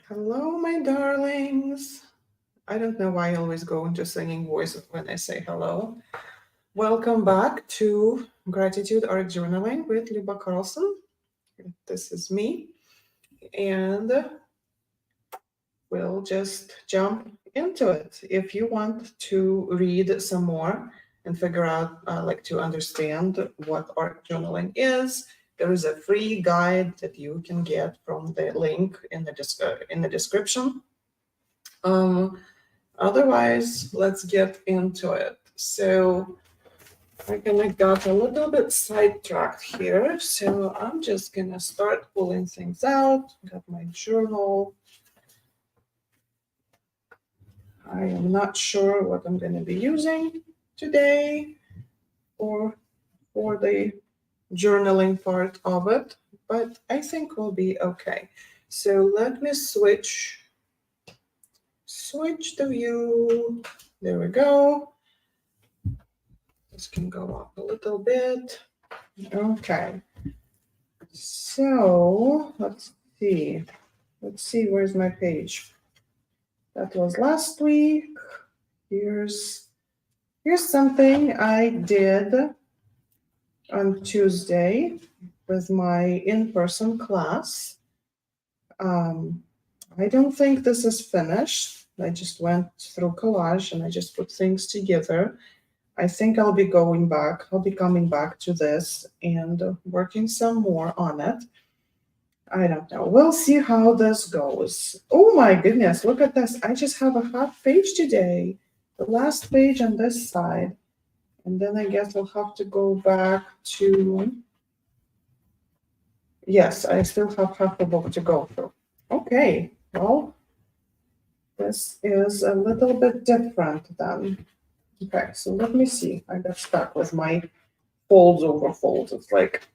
Hello, my darlings. I don't know why I always go into singing voice when I say hello. Welcome back to Gratitude Art Journaling with Luba Carlson. This is me, and we'll just jump into it. If you want to read some more and figure out, to understand what art journaling is, there is a free guide that you can get from the link in the description. Um, Otherwise, let's get into it. So I kind of got a little bit sidetracked here. So I'm just gonna start pulling things out. Got my journal. I am not sure what I'm gonna be using today or for the journaling part of it, but I think we'll be okay. So let me switch the view. There we go. This can go up a little bit. Okay. So let's see. Where's my page? That was last week. Here's something I did on Tuesday with my in-person class. I don't think this is finished. I just went through collage and I just put things together. I think I'll be coming back to this and working some more on it. I don't know. We'll see how this goes. Oh my goodness, look at this. I just have a half page today. The last page on this side. And then I guess I'll have to go back to. Yes, I still have half a book to go through. Okay, well, this is a little bit different then. Okay, so let me see. I got stuck with my folds over folds. It's like,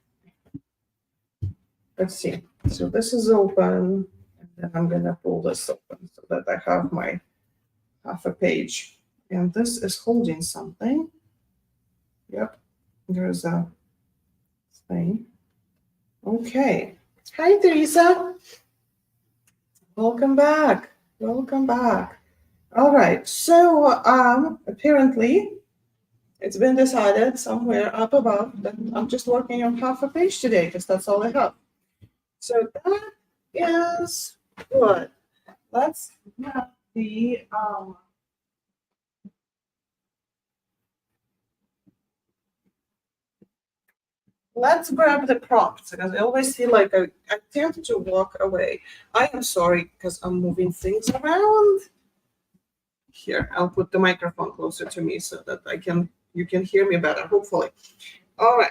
let's see. So this is open, and then I'm gonna pull this open so that I have my half a page. And this is holding something. Yep, there's a thing. Okay. Hi, Teresa. Welcome back. Welcome back. All right. So apparently it's been decided somewhere up above that I'm just working on half a page today because that's all I have. So that is good. Let's have the let's grab the prompts because I always feel like I tend to walk away. I am sorry because I'm moving things around. Here, I'll put the microphone closer to me so that you can hear me better, hopefully. All right.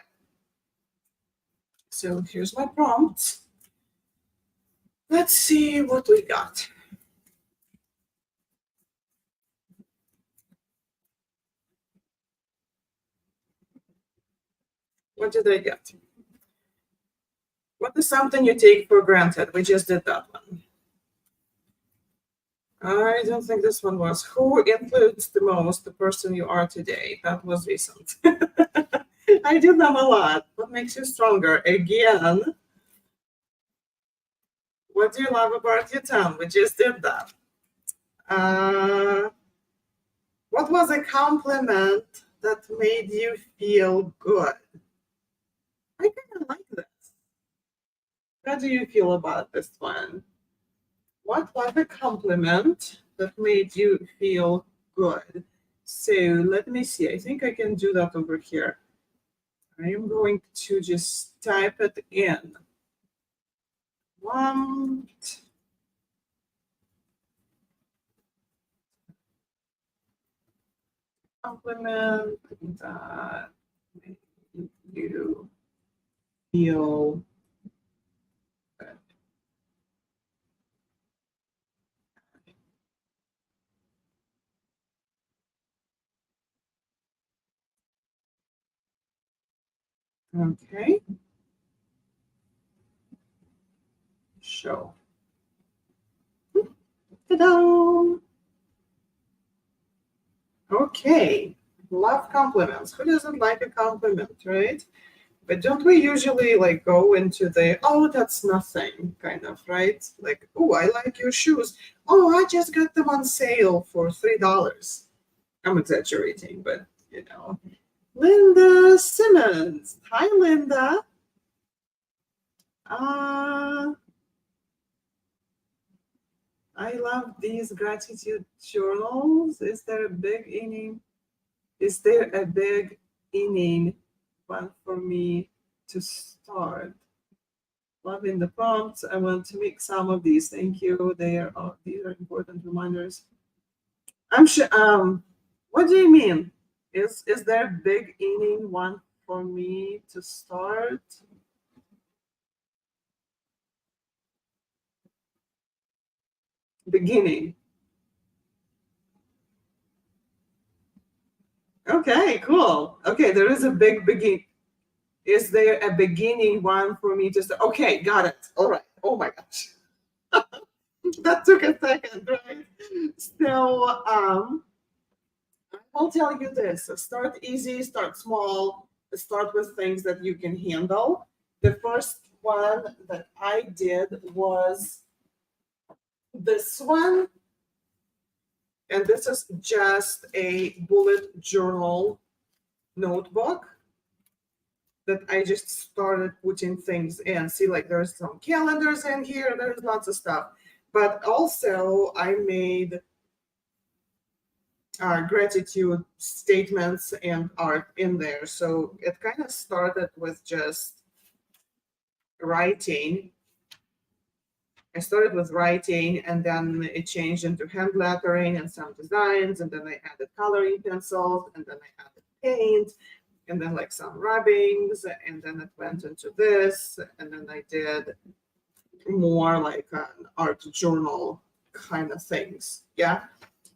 So here's my prompts. Let's see what we got. What did I get? What is something you take for granted? We just did that one. I don't think this one was. Who influenced the most the person you are today? That was recent. I do them a lot. What makes you stronger? Again. What do you love about your town? We just did that. What was a compliment that made you feel good? I kind of like this. How do you feel about this one? What was a compliment that made you feel good? So let me see. I think I can do that over here. I am going to just type it in. One. Compliment that made you feel good. Okay. Show. Ta-da! Okay. Love compliments. Who doesn't like a compliment, right? But don't we usually like go into the, oh, that's nothing kind of, right? Like, oh, I like your shoes. Oh, I just got them on sale for $3. I'm exaggerating, but you know. Linda Simmons. Hi, Linda. I love these gratitude journals. Is there a big inning? Is there a big inning one for me to start? Loving the prompts. I want to make some of these. Thank you. These are important reminders. I'm sure. What do you mean? Is there a big inning one for me to start? Beginning. Okay, cool. Okay, there is a big begin. Is there a beginning one for me to start? Okay, got it. All right. Oh my gosh. That took a second, right? So I'll tell you this: start easy, start small, start with things that you can handle. The first one that I did was this one, and this is just a bullet journal notebook that I just started putting things in. See, like there's some calendars in here, there's lots of stuff. But also, I made gratitude statements and art in there. So it kind of started with just writing. I started with writing, and then it changed into hand lettering and some designs, and then I added coloring pencils, and then I added paint, and then like some rubbings, and then it went into this, and then I did more like an art journal kind of things. Yeah.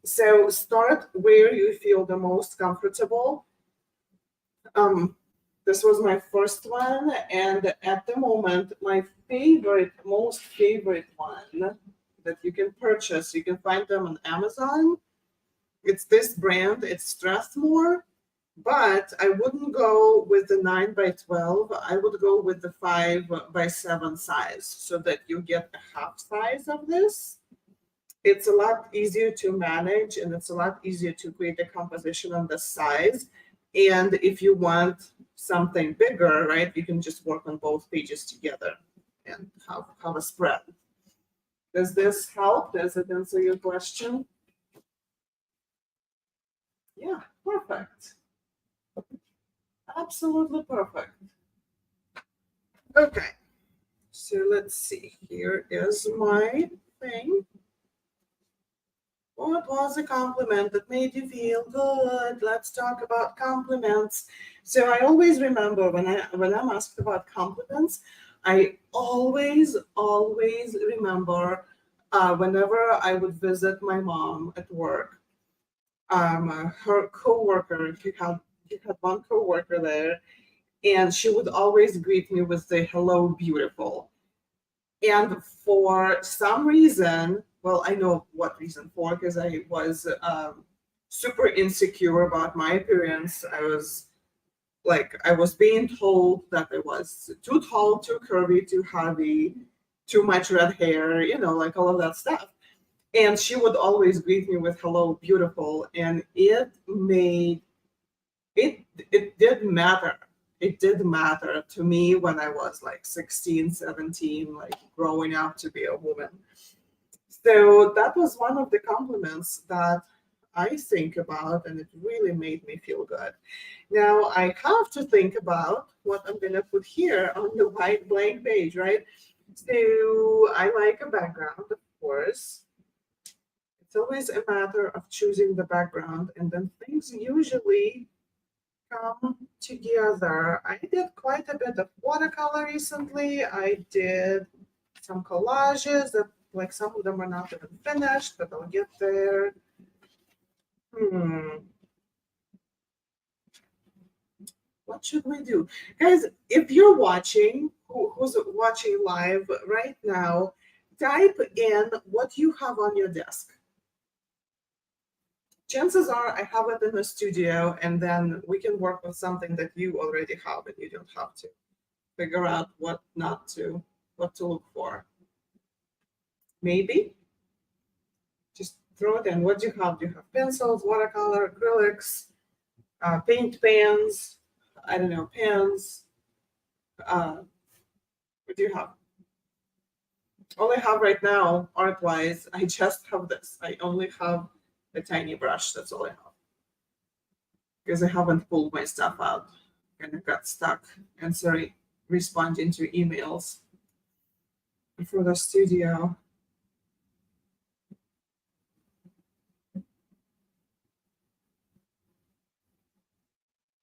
So start where you feel the most comfortable. This was my first one, and at the moment, my most favorite one that you can purchase, you can find them on Amazon. It's this brand, it's Strathmore, but I wouldn't go with the 9x12. I would go with the 5x7 size so that you get a half size of this. It's a lot easier to manage, and it's a lot easier to create a composition on the size. And if you want something bigger, right, you can just work on both pages together and have a spread. Does this help? Does it answer your question? Yeah, perfect. Absolutely perfect. Okay, so let's see. Here is my thing. What was a compliment that made you feel good? Let's talk about compliments. So I always remember when I'm asked about compliments, I always remember whenever I would visit my mom at work. Her coworker, she had one coworker there, and she would always greet me with the "Hello, beautiful." And for some reason, well, I know what reason for, because I was super insecure about my appearance. I was being told that I was too tall, too curvy, too heavy, too much red hair, like all of that stuff. And she would always greet me with "Hello, beautiful," and it did matter. It did matter to me when I was like 16, 17, like growing up to be a woman. So that was one of the compliments that I think about, and it really made me feel good. Now I have to think about what I'm going to put here on the white blank page, right? So I like a background, of course. It's always a matter of choosing the background, and then things usually come together. I did quite a bit of watercolor recently. I did some collages that, like, some of them are not even finished, but I'll get there. What should we do? Guys, if you're watching, who's watching live right now, type in what you have on your desk. Chances are I have it in the studio, and then we can work with something that you already have and you don't have to. figure out what to look for. Maybe just throw it in. What do you have? Do you have pencils, watercolor, acrylics, paint pans? I don't know, pens. What do you have? All I have right now, art-wise, I just have this. I only have a tiny brush. That's all I have. Because I haven't pulled my stuff out and I got stuck answering, responding to emails for the studio.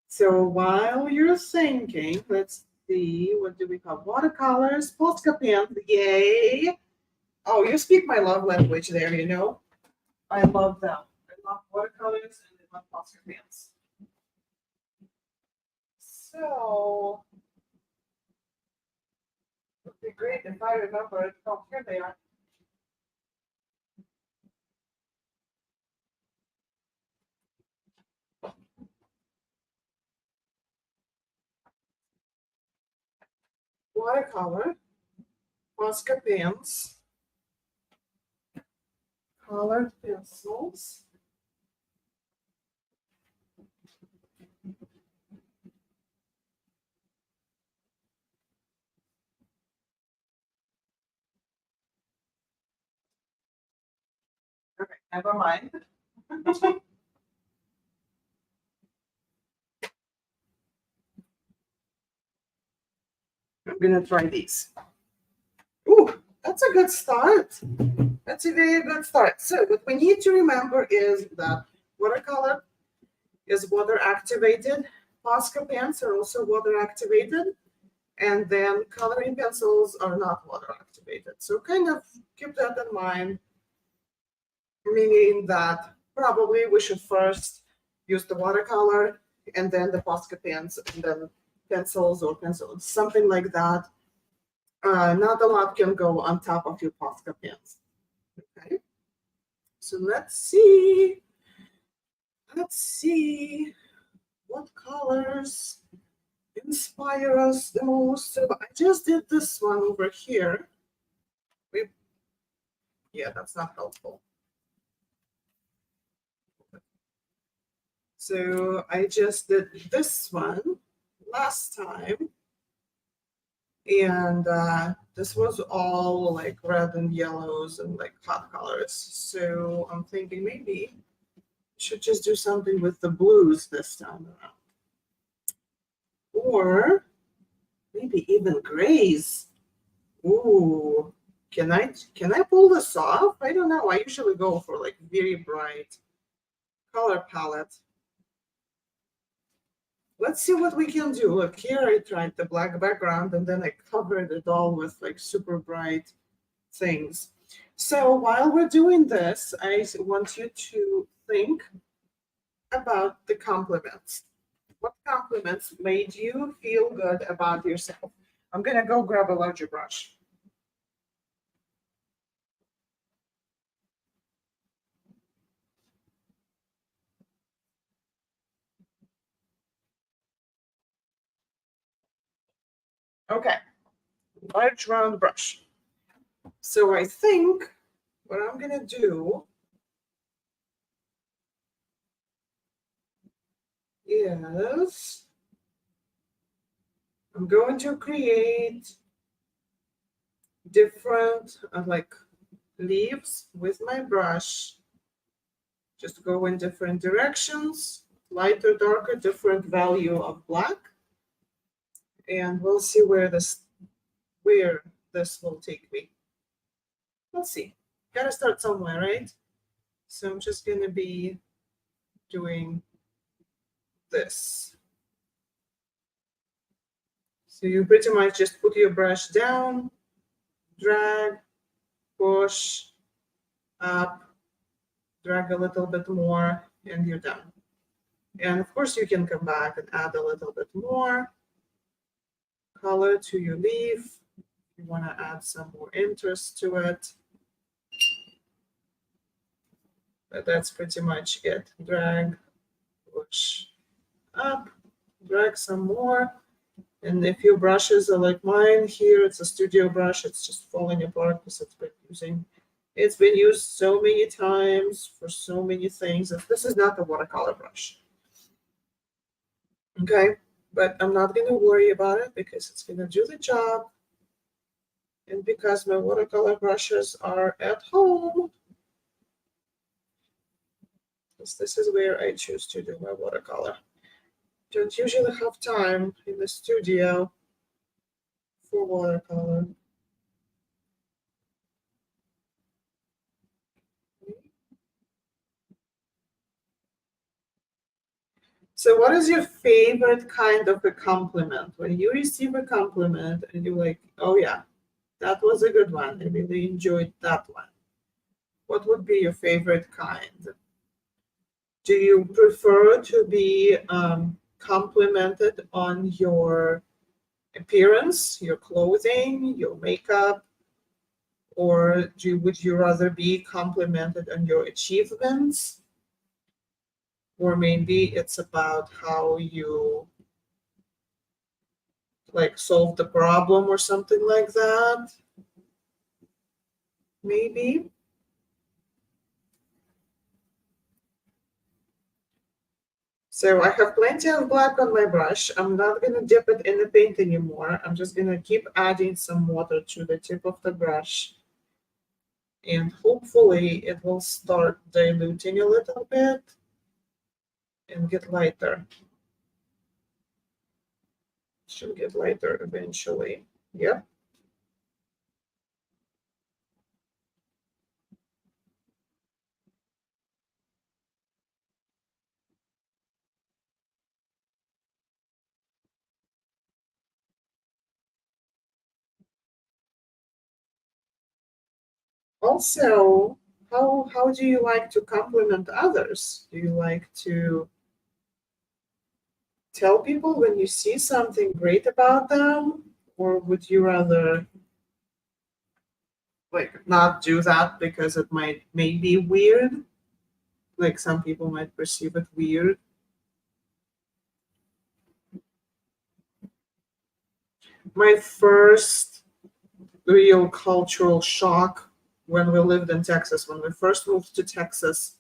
So while you're thinking, let's see, what do we have? Watercolors, Posca pens, yay. Oh, you speak my love language there, you know. I love them. I love watercolors and I love Posca pens. So it would be great if I remember it. Oh, here they are. Watercolor, Posca pens, colored pencils. Okay, never mind. I'm gonna try these. Ooh, that's a good start. That's a very good start. So what we need to remember is that watercolor is water activated. Posca pens are also water activated. And then coloring pencils are not water activated. So kind of keep that in mind, meaning that probably we should first use the watercolor and then the Posca pens and then pencils or pencils, something like that. Not a lot can go on top of your Posca pens. Okay. So let's see. Let's see what colors inspire us the most. So I just did this one over here. Yeah, that's not helpful. So I just did this one last time. And this was all like red and yellows and like hot colors. So I'm thinking maybe I should just do something with the blues this time around. Or maybe even grays. Ooh, can I pull this off? I don't know. I usually go for like very bright color palette. Let's see what we can do. Look, here I tried the black background and then I covered it all with like super bright things. So while we're doing this, I want you to think about the compliments. What compliments made you feel good about yourself? I'm gonna go grab a larger brush. Okay, large round brush. So I think what I'm gonna do is I'm going to create different like leaves with my brush. Just go in different directions, lighter, darker, different value of black. And we'll see where this will take me. Let's see. Gotta start somewhere, right? So I'm just gonna be doing this. So you pretty much just put your brush down, drag, push, up, drag a little bit more, and you're done. And of course you can come back and add a little bit more color to your leaf. You want to add some more interest to it. But that's pretty much it. Drag, push up, drag some more, And if your brushes are like mine here, it's a studio brush, it's just falling apart because it's been used so many times for so many things. This is not a watercolor brush. Okay, but I'm not gonna worry about it because it's gonna do the job. And because my watercolor brushes are at home, because this is where I choose to do my watercolor. Don't usually have time in the studio for watercolor. So what is your favorite kind of a compliment? When you receive a compliment and you're like, oh yeah, that was a good one. I really enjoyed that one. What would be your favorite kind? Do you prefer to be complimented on your appearance, your clothing, your makeup, or would you rather be complimented on your achievements? Or maybe it's about how you like solve the problem or something like that. Maybe. So I have plenty of black on my brush. I'm not going to dip it in the paint anymore. I'm just going to keep adding some water to the tip of the brush. And hopefully it will start diluting a little bit and get lighter. Should get lighter eventually. Yep. Also, how do you like to compliment others? Do you like to tell people when you see something great about them, or would you rather like not do that because it may be weird? Like some people might perceive it weird. My first real cultural shock when we lived in Texas, when we first moved to Texas,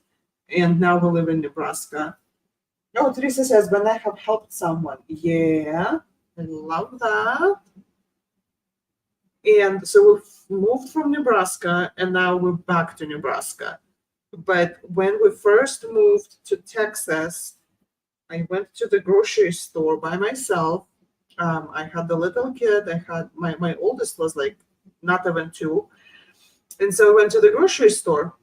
and now we live in Nebraska. Oh, Teresa says, when I have helped someone. Yeah, I love that. And so we've moved from Nebraska and now we're back to Nebraska. But when we first moved to Texas, I went to the grocery store by myself. I had the little kid. I had my oldest was like not even 2. And so I went to the grocery store.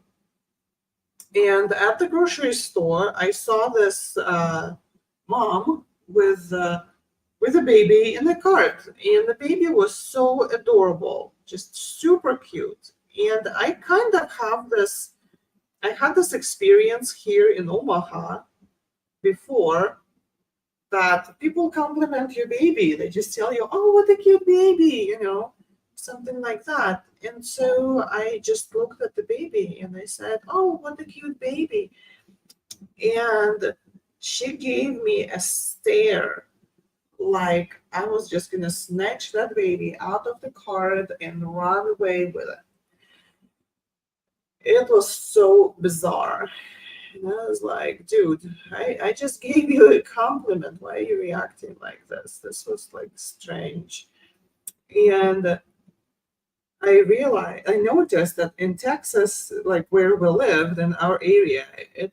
And at the grocery store, I saw this mom with a baby in the cart, and the baby was so adorable, just super cute. And I kind of I had this experience here in Omaha before that people compliment your baby. They just tell you, oh, what a cute baby, something like that. And so I just looked at the baby and I said, oh, what a cute baby. And she gave me a stare like I was just gonna snatch that baby out of the cart and run away with it. It was so bizarre. And I was like, dude, I just gave you a compliment. Why are you reacting like this? This was like strange. And I noticed that in Texas, like where we lived in our area, it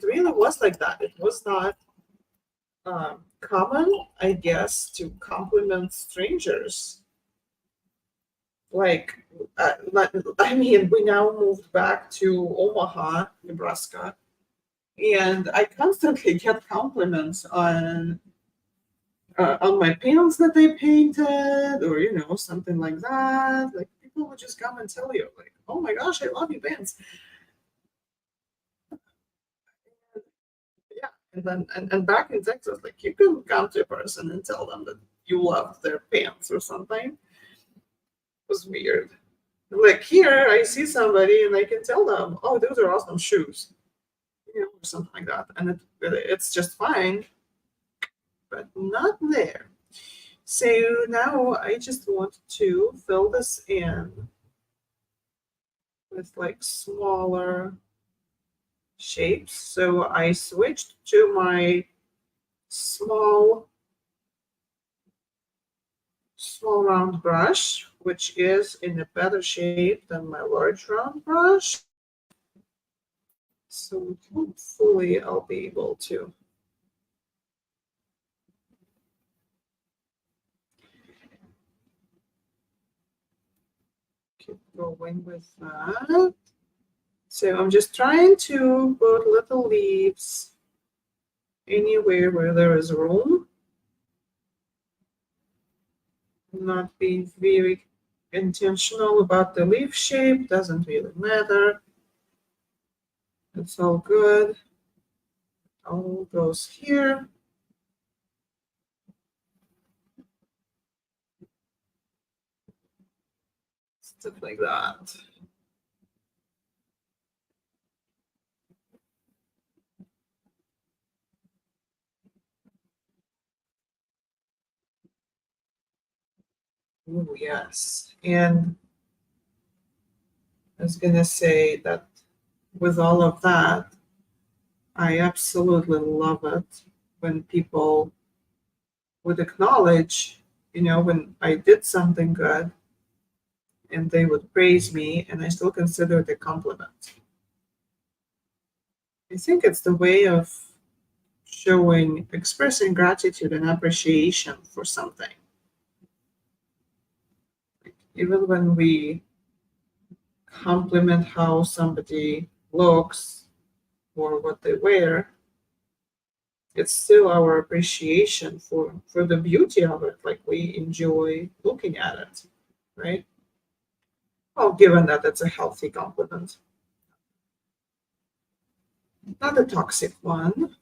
really was like that. It was not common, I guess, to compliment strangers. Like, I mean, we now moved back to Omaha, Nebraska, and I constantly get compliments on my pants that I painted, or something like that. Like people would just come and tell you, like, "Oh my gosh, I love your pants." Yeah, and then and back in Texas, like you can come to a person and tell them that you love their pants or something. It was weird. Like here, I see somebody and I can tell them, "Oh, those are awesome shoes," or something like that, and it's just fine, but not there. So now I just want to fill this in with like smaller shapes. So I switched to my small round brush, which is in a better shape than my large round brush. So hopefully I'll be able to keep going with that. So I'm just trying to put little leaves anywhere where there is room. Not being very intentional about the leaf shape, doesn't really matter. It's all good. All goes here. Stuff like that. Oh, yes. And I was going to say that with all of that, I absolutely love it when people would acknowledge, when I did something good and they would praise me and I still consider it a compliment. I think it's the way of expressing gratitude and appreciation for something. Even when we compliment how somebody looks or what they wear, it's still our appreciation for the beauty of it. Like we enjoy looking at it, right? Well, given that it's a healthy compliment, not a toxic one.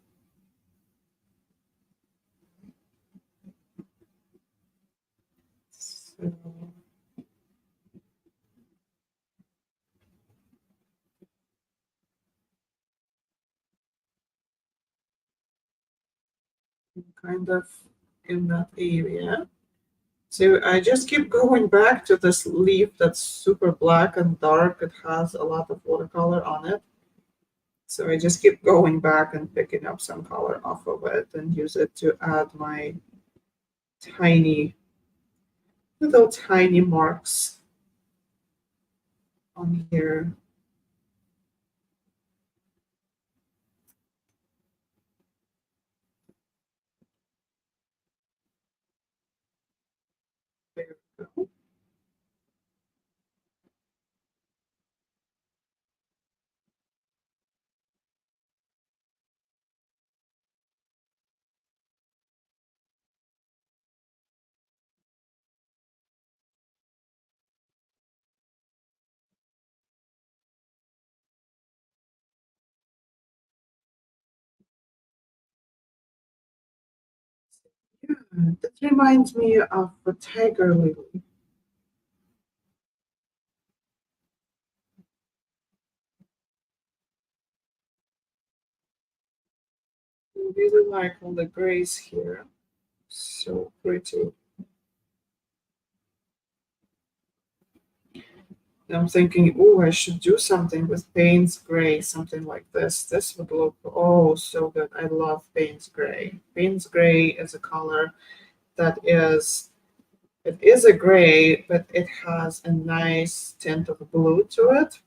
So, kind of in that area. So I just keep going back to this leaf that's super black and dark. It has a lot of watercolor on it. So I just keep going back and picking up some color off of it and use it to add my tiny, little tiny marks on here. There we go. Yeah, that reminds me of a tiger lily. I really like all the grays here. So pretty. I'm thinking, oh, I should do something with Payne's Gray, something like this. This would look, oh, so good. I love Payne's Gray. Payne's Gray is a color that it is a gray, but it has a nice tint of blue to it.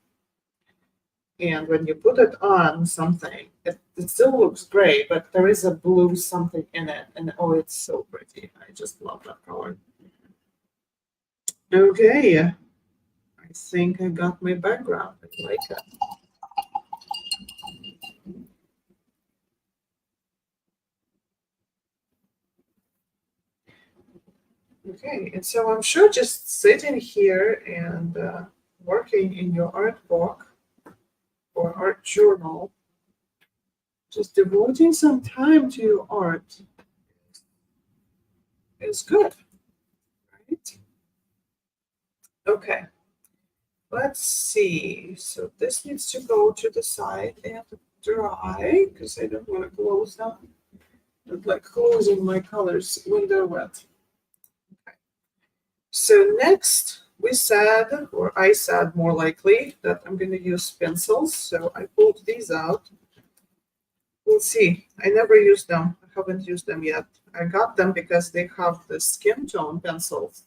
And when you put it on something, it still looks gray, but there is a blue something in it. And oh, it's so pretty. I just love that color. Okay, I think I got my background. I like it. Okay, and so I'm sure just sitting here and working in your art book or art journal, just devoting some time to your art is good, right? Okay, let's see. So this needs to go to the side and dry because I don't want to close them. I don't like closing my colors when they're wet. So next we said, or I said more likely, that I'm going to use pencils. So I pulled these out. We'll see. I never used them. I haven't used them yet. I got them because they have the skin tone pencils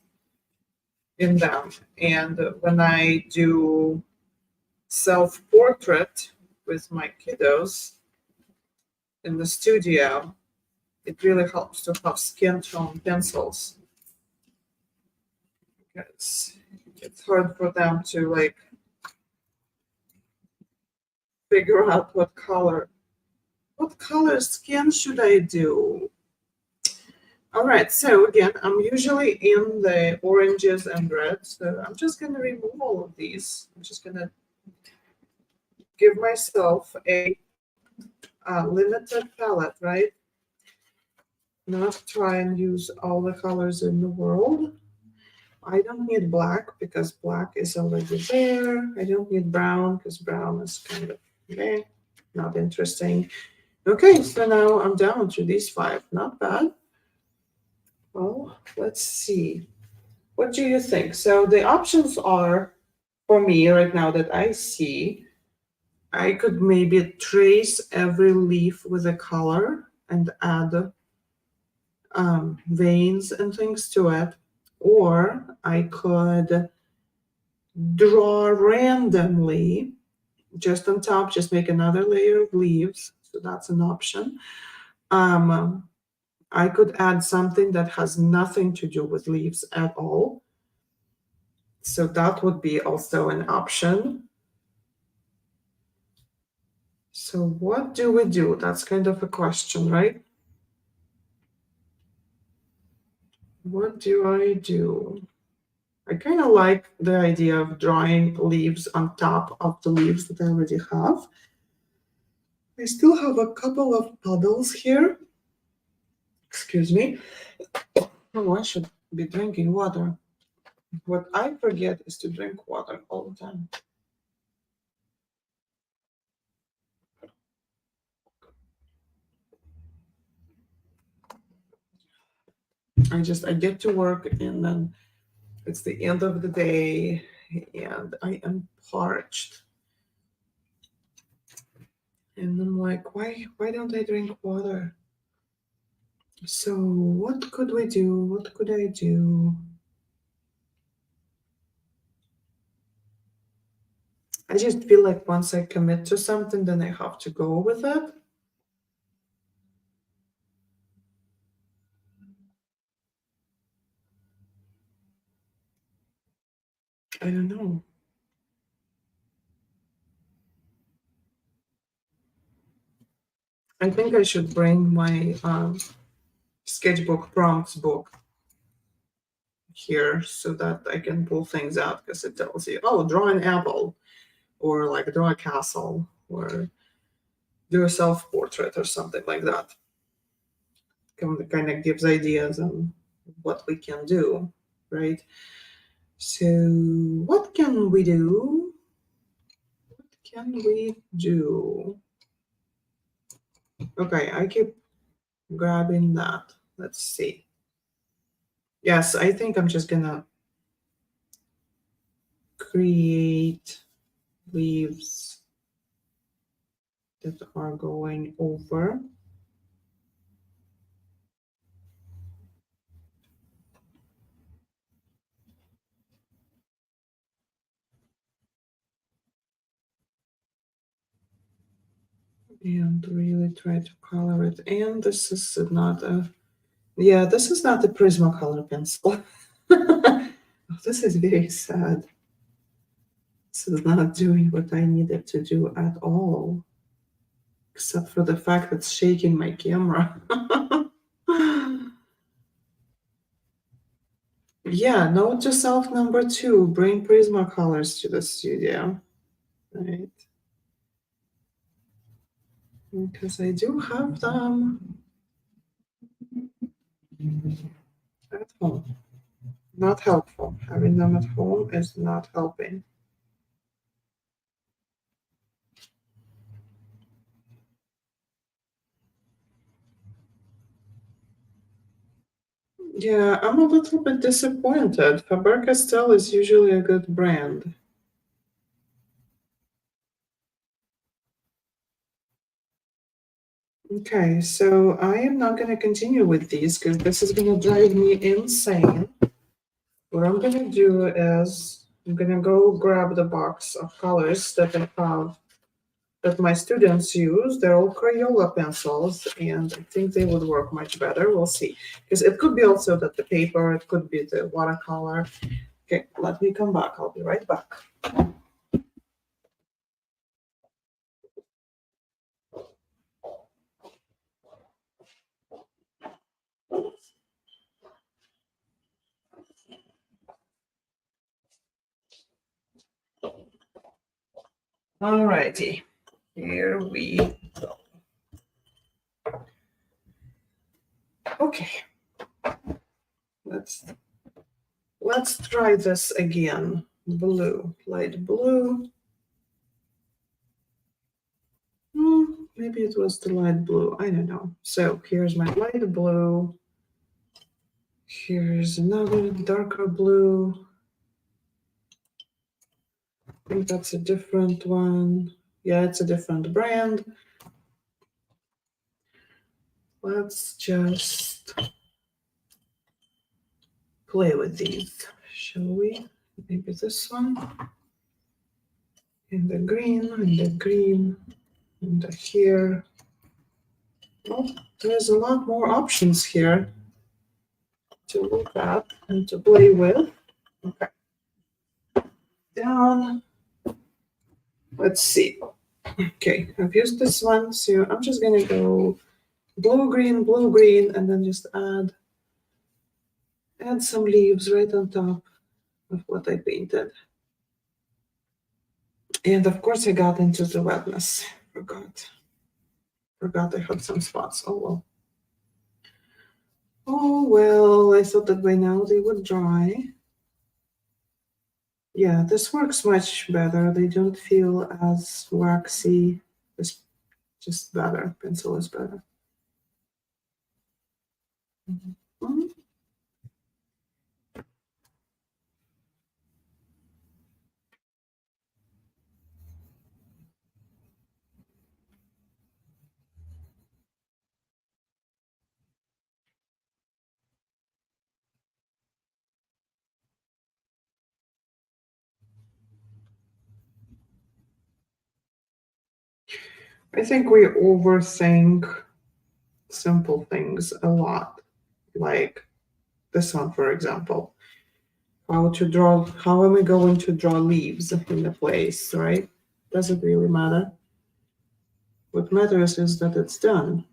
in them. And when I do self-portrait with my kiddos in the studio, it really helps to have skin tone pencils because it's hard for them to like figure out what color skin should I do. All right, so again, I'm usually in the oranges and reds, so I'm just going to remove all of these. I'm just going to give myself a limited palette, right? Not try and use all the colors in the world. I don't need black because black is already there. I don't need brown because brown is kind of not interesting. Okay, so now I'm down to these 5. Not bad. Well, let's see. What do you think? So the options are, for me right now that I see, I could maybe trace every leaf with a color and add veins and things to it. Or I could draw randomly just on top, just make another layer of leaves. So that's an option. I could add something that has nothing to do with leaves at all. So that would be also an option. So what do we do? That's kind of a question, right? What do I do? I kind of like the idea of drawing leaves on top of the leaves that I already have. I still have a couple of puddles here. Excuse me. Oh, I should be drinking water. What I forget is to drink water all the time. I get to work and then it's the end of the day and I am parched. And I'm like, why don't I drink water? So what could we do? What could I do? I just feel like once I commit to something, then I have to go with it. I don't know. I think I should bring my sketchbook prompts book here so that I can pull things out because it tells you, oh, draw an apple or like draw a castle or do a self-portrait or something like that. Kind of gives ideas on what we can do, right? So what can we do? What can we do? Okay, I keep grabbing that. Let's see. Yes, I think I'm just gonna create leaves that are going over. And really try to color it. And this is not a, yeah, this is not a Prismacolor pencil. This is very sad. This is not doing what I needed to do at all, except for the fact it's shaking my camera. Yeah, note to self number 2, bring Prismacolors to the studio, right? Because I do have them at home. Not helpful. Having them at home is not helping. Yeah, I'm a little bit disappointed. Faber-Castell is usually a good brand. Okay, so I am not going to continue with these because this is going to drive me insane. What I'm going to do is I'm going to go grab the box of colors that I have that my students use. They're all Crayola pencils, and I think they would work much better. We'll see. Because it could be also that the paper, it could be the watercolor. Okay, let me come back. I'll be right back. Alrighty, here we go. Okay, let's try this again. Blue, light blue. Maybe it was the light blue. I don't know. So here's my light blue. Here's another darker blue. I think that's a different one. Yeah, it's a different brand. Let's just play with these, shall we? Maybe this one. And the green, and the green, and the here. Well, there's a lot more options here to look at and to play with. Okay. Down. Let's see. Okay, I've used this one, so I'm just gonna go blue, green, and then just add some leaves right on top of what I painted. And of course I got into the wetness. Forgot I had some spots. Oh well. Oh well, I thought that by now they would dry. Yeah, this works much better. They don't feel as waxy. It's just better. Pencil is better. Mhm. I think we overthink simple things a lot. Like this one, for example. How am I going to draw leaves in the place, right? Doesn't really matter. What matters is that it's done.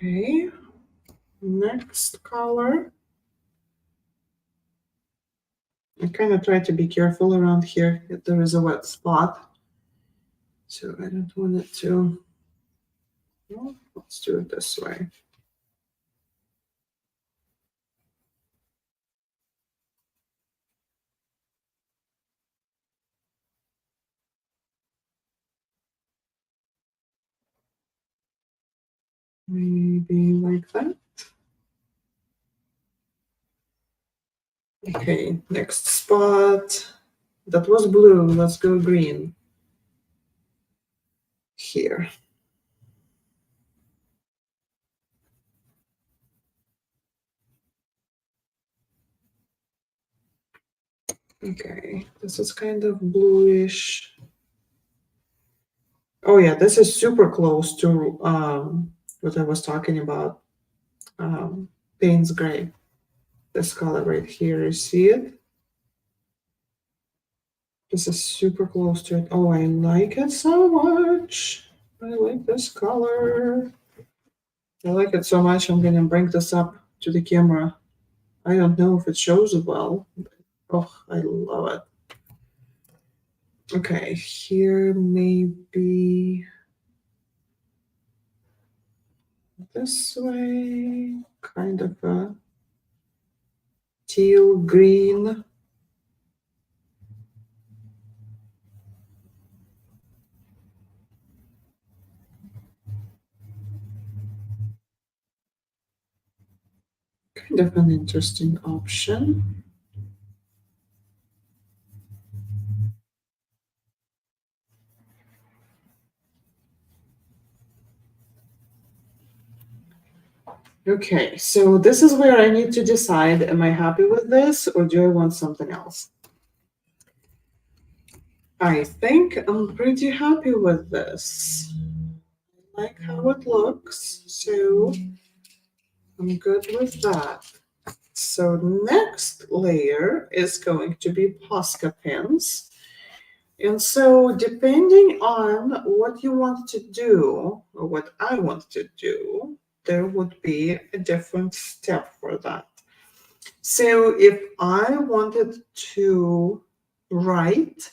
Okay, next color. I kind of try to be careful around here if there is a wet spot. So I don't want it to, well, let's do it this way. Maybe like that. Okay, next spot. That was blue, let's go green. Here. Okay, this is kind of bluish. Oh yeah, this is super close to what I was talking about. Payne's Gray. This color right here, you see it? This is super close to it. Oh, I like it so much. I like this color. I like it so much, I'm gonna bring this up to the camera. I don't know if it shows it well, but oh, I love it. Okay, here maybe this way, kind of a teal green. Kind of an interesting option. Okay, so this is where I need to decide, am I happy with this or do I want something else? I think I'm pretty happy with this. I like how it looks, so I'm good with that. So next layer is going to be Posca pins. And so depending on what you want to do or what I want to do, there would be a different step for that. So if I wanted to write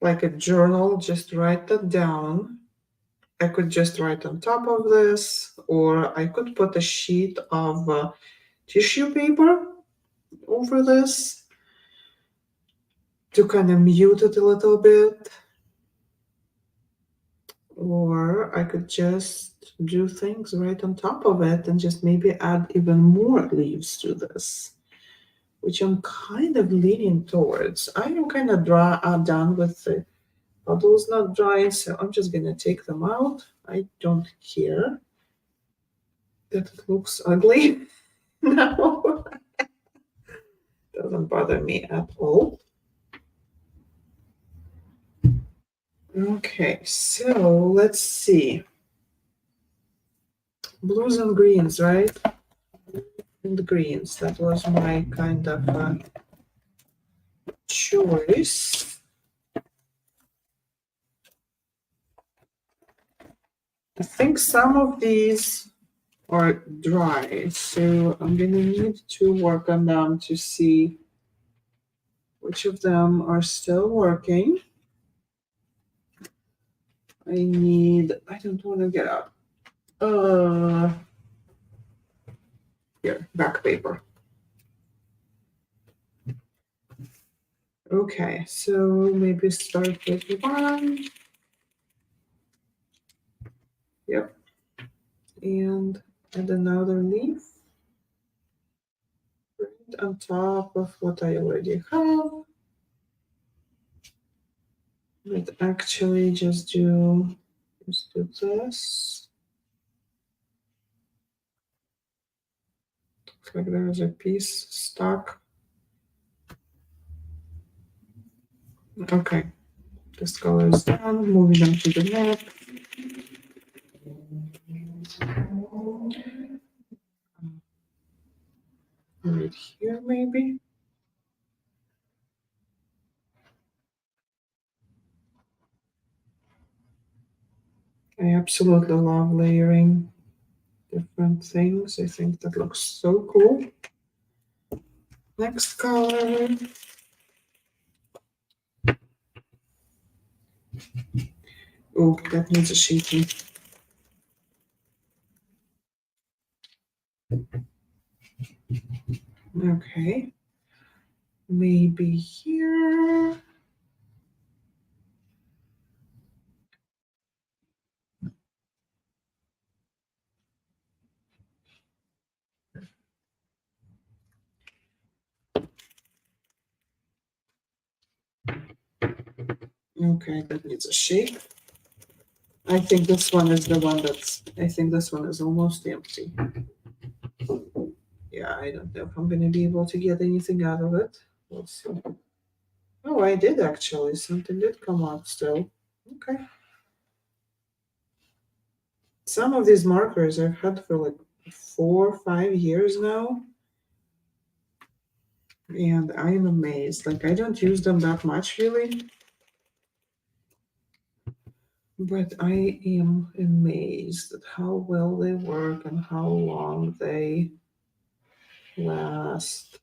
like a journal, just write that down. I could just write on top of this, or I could put a sheet of tissue paper over this to kind of mute it a little bit. Or I could just do things right on top of it and just maybe add even more leaves to this, which I'm kind of leaning towards. I am kind of done with the puddles not drying, so I'm just gonna take them out. I don't care that it looks ugly. No, doesn't bother me at all. Okay, so let's see. Blues and greens, right? And greens. That was my kind of choice. I think some of these are dry, so I'm gonna need to work on them to see which of them are still working. I don't want to get up. Here, back paper. Okay, so maybe start with one. Yep. And add another leaf right on top of what I already have. But actually just do this. Looks like there's a piece stuck. Okay, this color is done. Moving on to the next. Right here, maybe. I absolutely love layering different things. I think that looks so cool. Next color. Oh, that needs a shaking. Okay. Maybe here. Okay, that needs a shake. I think this one is the one I think this one is almost empty. Yeah, I don't know if I'm going to be able to get anything out of it. We'll see. Oh, I did actually. Something did come out still. Okay. Some of these markers I've had for like 4 or 5 years now. And I'm amazed. Like, I don't use them that much really. But I am amazed at how well they work and how long they last.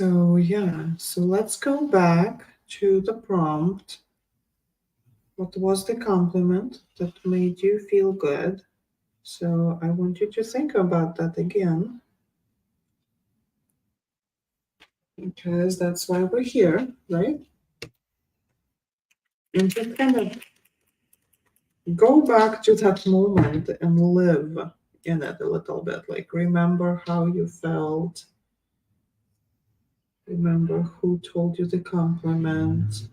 So yeah, so let's go back to the prompt. What was the compliment that made you feel good? So I want you to think about that again, because that's why we're here, right? And just kind of go back to that moment and live in it a little bit. Like, remember how you felt, remember who told you the compliment.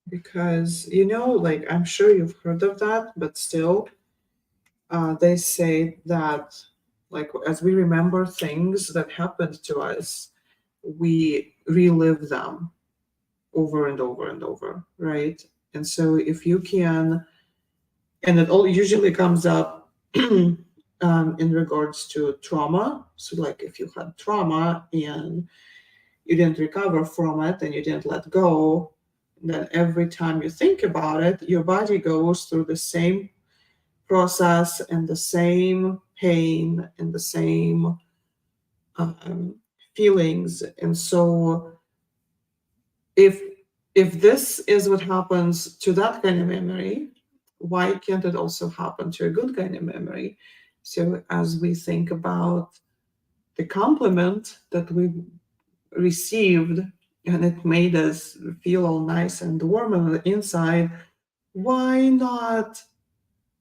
Because, like, I'm sure you've heard of that, but still, they say that, like, as we remember things that happened to us, we relive them over and over and over, right? And so if you can, and it all usually comes up in regards to trauma. So, like, if you had trauma and you didn't recover from it and you didn't let go, then every time you think about it, your body goes through the same process and the same pain and the same um, feelings. And so, if this is what happens to that kind of memory, why can't it also happen to a good kind of memory? So as we think about the compliment that we received and it made us feel all nice and warm on the inside, why not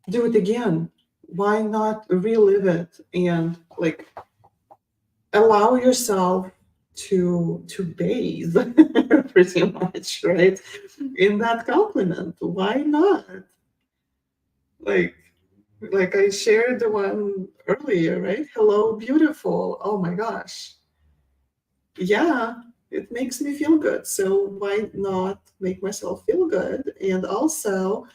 do it again? Why not relive it and, like, allow yourself to bathe pretty much, right, in that compliment? Why not? Like I shared the one earlier, right? Hello, beautiful. Oh my gosh. Yeah, it makes me feel good. So why not make myself feel good? And also,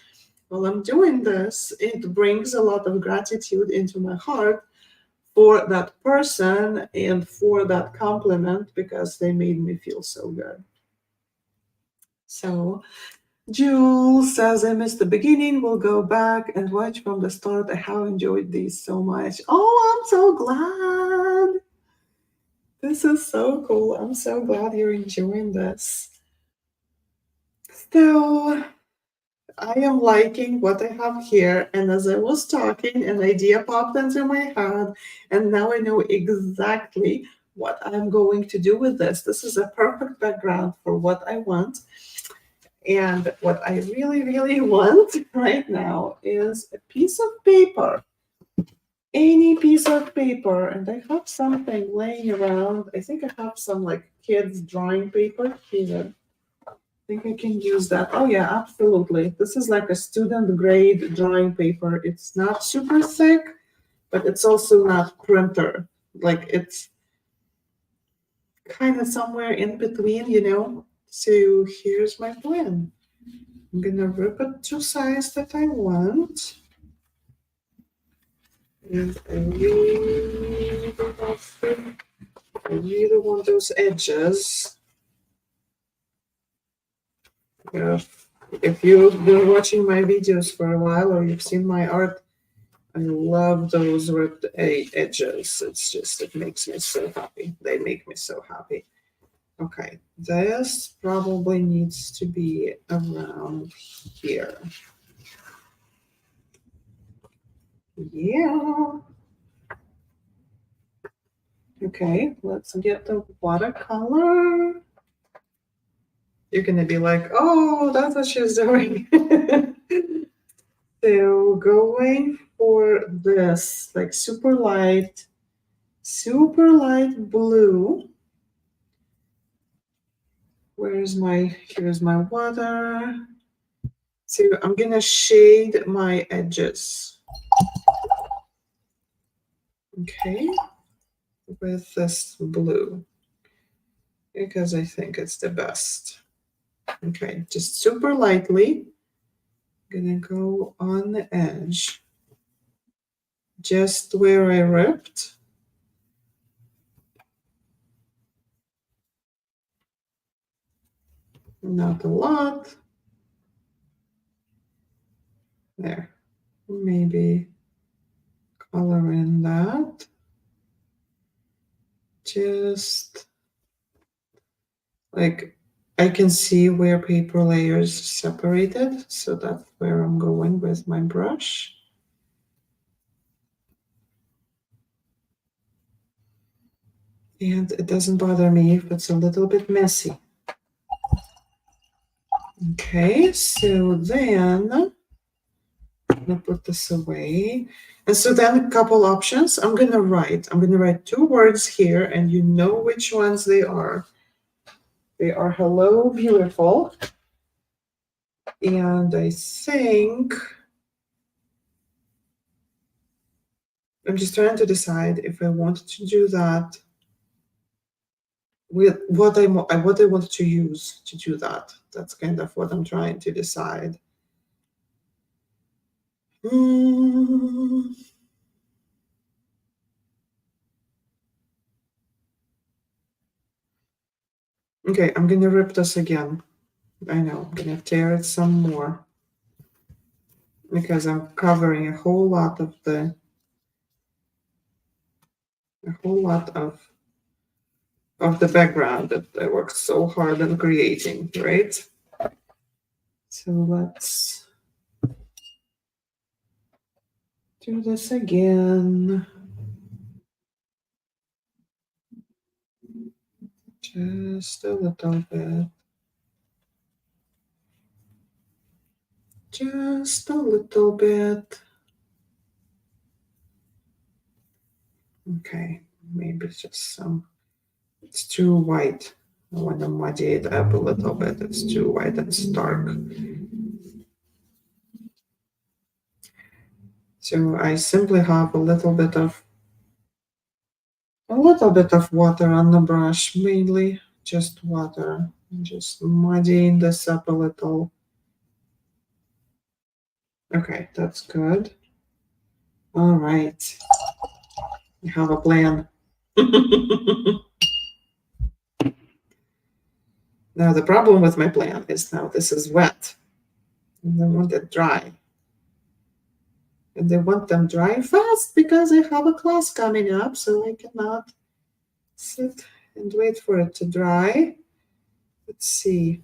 while I'm doing this, it brings a lot of gratitude into my heart for that person and for that compliment because they made me feel so good. So Jules says, I missed the beginning. We'll go back and watch from the start. I have enjoyed these so much. Oh, I'm so glad. This is so cool. I'm so glad you're enjoying this. So I am liking what I have here. And as I was talking, an idea popped into my head. And now I know exactly what I'm going to do with this. This is a perfect background for what I want. And what I really, really want right now is a piece of paper, any piece of paper. And I have something laying around. I think I have some, like, kids' drawing paper here. I think I can use that. Oh, yeah, absolutely. This is like a student grade drawing paper. It's not super thick, but it's also not printer. Like, it's kind of somewhere in between. So here's my plan. I'm gonna rip it to size that I want. And I really want those edges. Yeah. If you've been watching my videos for a while or you've seen my art, I love those ripped edges. It makes me so happy. They make me so happy. Okay, this probably needs to be around here. Yeah. Okay, let's get the watercolor. You're gonna be like, oh, that's what she's doing. So going for this, like, super light blue. Here's my water. So I'm gonna shade my edges. Okay, with this blue, because I think it's the best. Okay, just super lightly. I'm gonna go on the edge, just where I ripped. Not a lot. There. Maybe color in that. just like I can see where paper layers separated, so that's where I'm going with my brush. And it doesn't bother me if it's a little bit messy. Okay, so then I'm gonna put this away. And so then a couple options. I'm gonna write 2 words here, and you know which ones they are. They are hello, beautiful. And I think I'm just trying to decide if I want to do that with what I want to use to do that. That's kind of what I'm trying to decide. Okay, I'm gonna rip this again. I know, I'm gonna tear it some more because I'm covering a whole lot of the background that I worked so hard on creating, right? So let's do this again. Just a little bit. Just a little bit. Okay, maybe it's just some, it's too white. I want to muddy it up a little bit. It's too white and stark. So I simply have a little bit of water on the brush, mainly just water. Just muddying this up a little. Okay, that's good. All right. I have a plan. Now the problem with my plan is now this is wet. And I want it dry. And I want them dry fast because I have a class coming up, so I cannot sit and wait for it to dry. Let's see.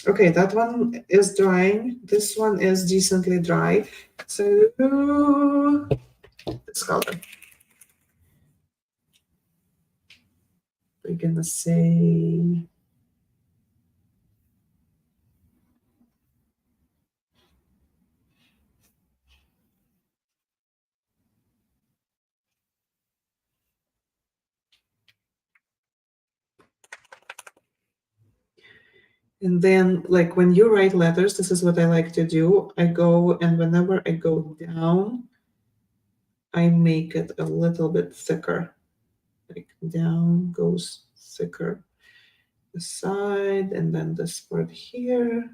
Okay, that one is drying. This one is decently dry. So this color. We're gonna say and then like when you write letters, this is what I like to do. I go and whenever I go down, I make it a little bit thicker. Like down goes thicker. The side and then this part here.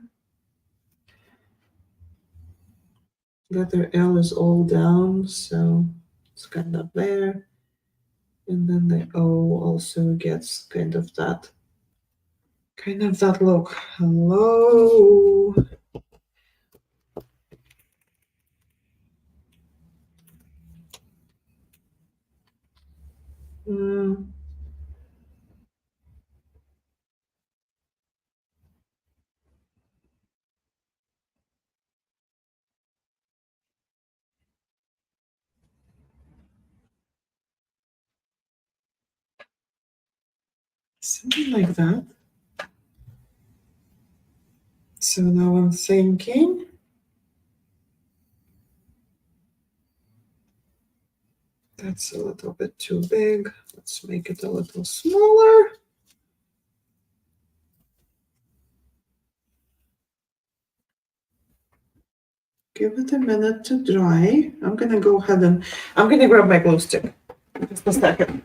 Letter L is all down, so it's kind of there. And then the O also gets kind of that look. Hello. Something like that. So now I'm thinking that's a little bit too big. Let's make it a little smaller. Give it a minute to dry. I'm gonna go ahead and I'm gonna grab my glue stick. Just a second.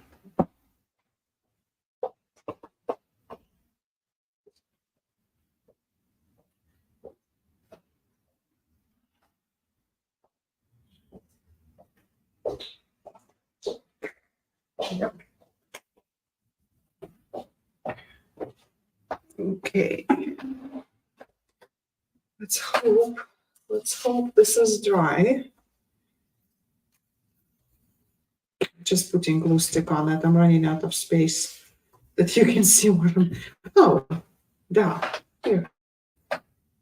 Yep. Okay. Let's hope this is dry. just putting glue stick on it. I'm running out of space that you can see what I'm, oh, yeah, here.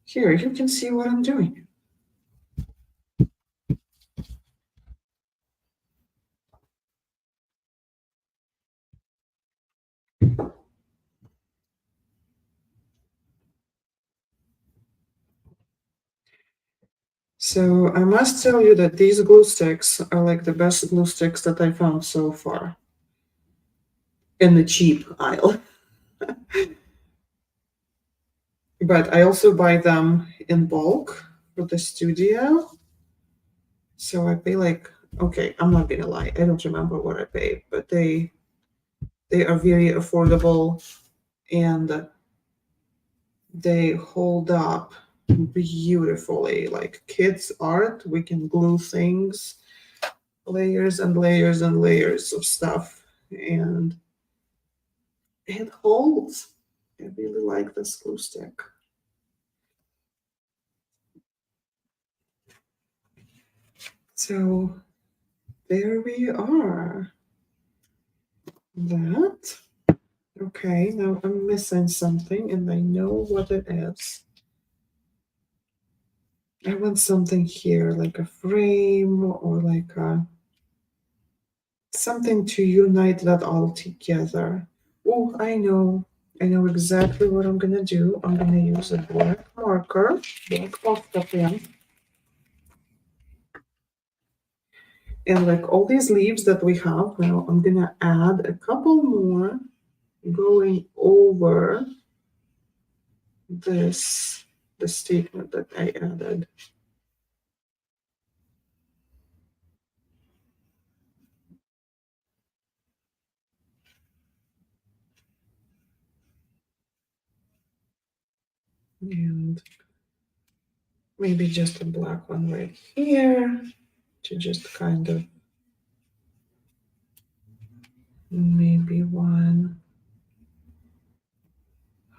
Here, you can see what I'm doing. So I must tell you that these glue sticks are like the best glue sticks that I found so far in the cheap aisle. But I also buy them in bulk for the studio. So I pay like, okay, I'm not gonna lie, I don't remember what I paid, but they are very affordable and they hold up beautifully. Like kids art, we can glue things, layers and layers and layers of stuff, and it holds. I really like this glue stick. So there we are. That. Okay, now I'm missing something and I know what it is. I want something here, like a frame or like something to unite that all together. Oh, I know exactly what I'm gonna do. I'm gonna use a black marker, black pasta pen. And like all these leaves that we have now, I'm gonna add a couple more going over the statement that I added. And maybe just a black one right here to just kind of, maybe one,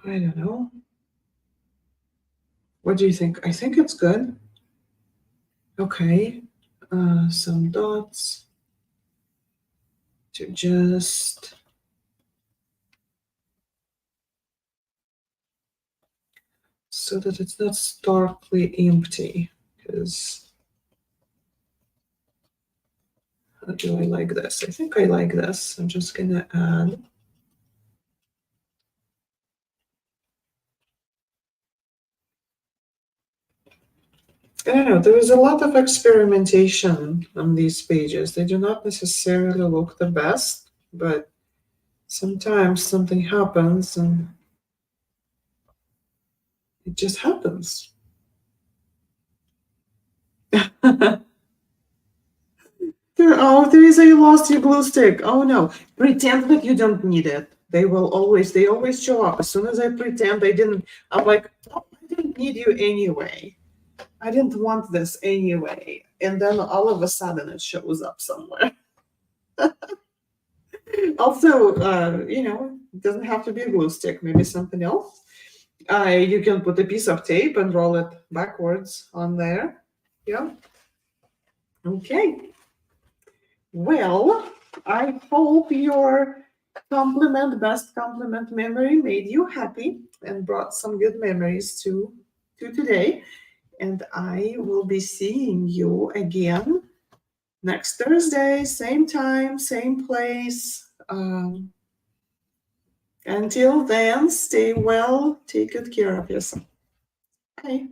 I don't know. What do you think? I think it's good. Okay, some dots to just, so that it's not starkly empty, because how do I like this? I think I like this. I'm just gonna add. I don't know, there is a lot of experimentation on these pages. They do not necessarily look the best, but sometimes something happens and it just happens. Teresa, you lost your glue stick. Oh no. Pretend that you don't need it. They always show up. As soon as I pretend I didn't, I'm like, oh, I didn't need you anyway. I didn't want this anyway. And then all of a sudden it shows up somewhere. Also, it doesn't have to be a glue stick, maybe something else. You can put a piece of tape and roll it backwards on there. Yeah. Okay. Well, I hope your best compliment memory made you happy and brought some good memories to today. And I will be seeing you again next Thursday, same time, same place. Until then, stay well, take good care of yourself. Bye.